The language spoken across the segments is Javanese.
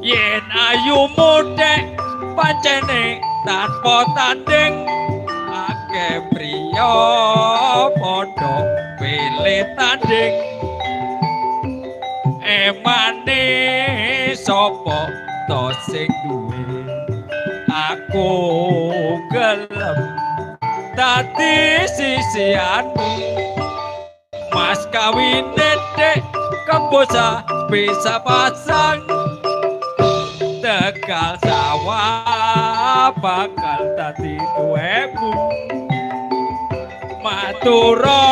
yen ayumu dek pancene tanpa tanding akeh priya padha pilih tanding emane sapa to sing duwe aku gelem dadi sisianmu mas kawine dek kebosa bisa pasang tegal sawah bakal dadi tuwemu matura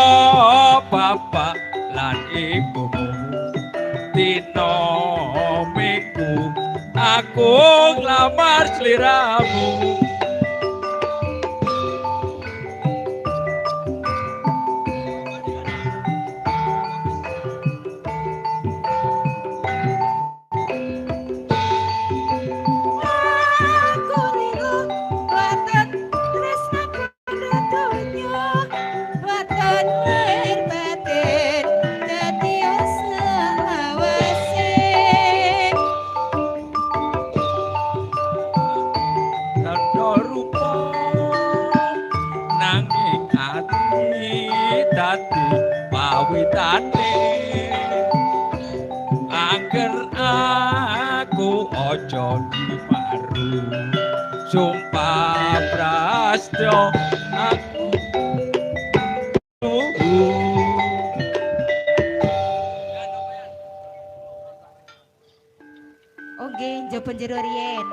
bapak lan ibumu dina minggu aku nglamar sliramu pawitane angger aku aja dimaru sumpah prastya aku oke njaba jero riyen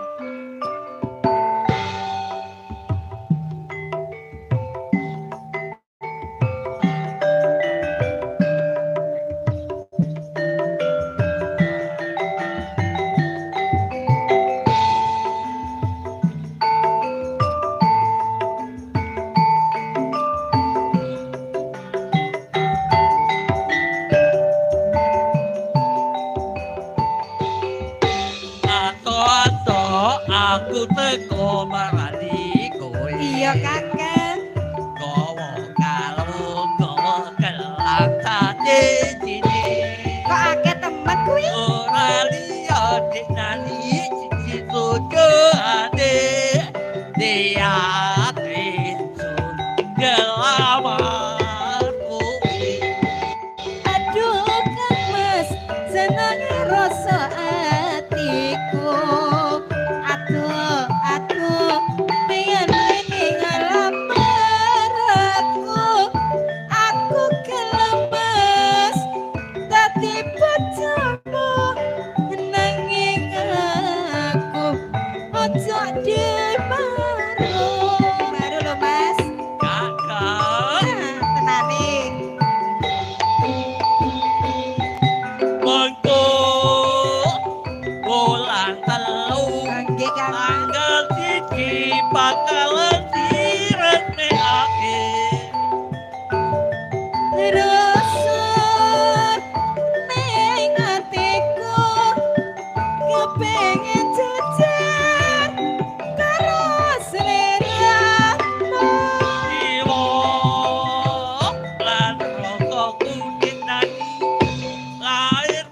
aku teko marani kowe iya kakek kowe kalau kowe kelang tadi sini kok akeh temen kuwi ora liya dik nani cici tuju ade dia trinsun gelamar kowe aduh kang mas senenge rasa atiku bakal diresmekake rasa ning atiku kepengin jejer karo sliramu jiwa lan rasa kuning nani lahir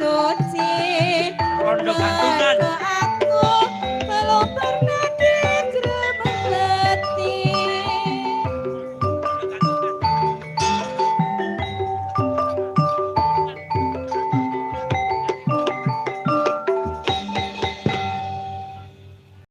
สุด